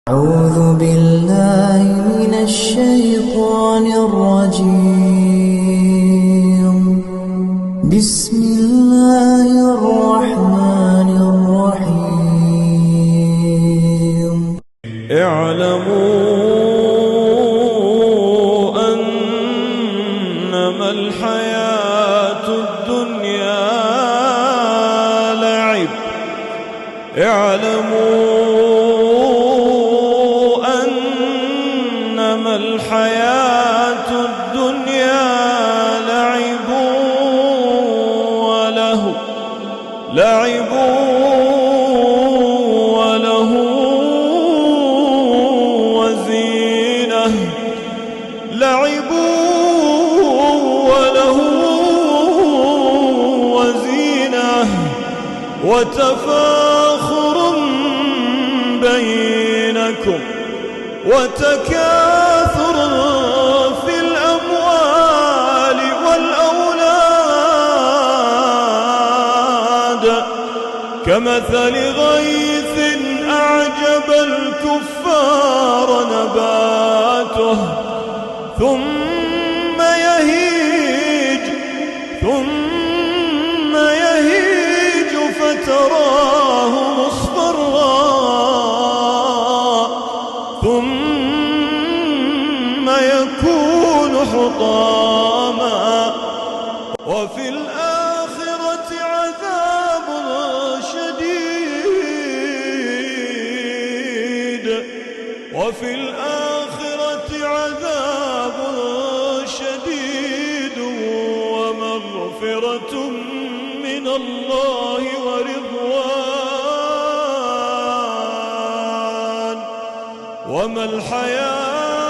أعوذ بالله من الشيطان الرجيم. بسم الله الرحمن الرحيم. اعلموا أنما الحياة الدنيا لعب. الحياة الدنيا لعب وله وزينة وتفاخر بينكم وتكاثر في الأموال والأولاد كمثل غيث أعجب الكفار نباته ثم يهيج فتراه مصفرا ثم يكون حطاما وفي الآخرة عذاب شديد ومغفرة من الله ورضوان وما الحياة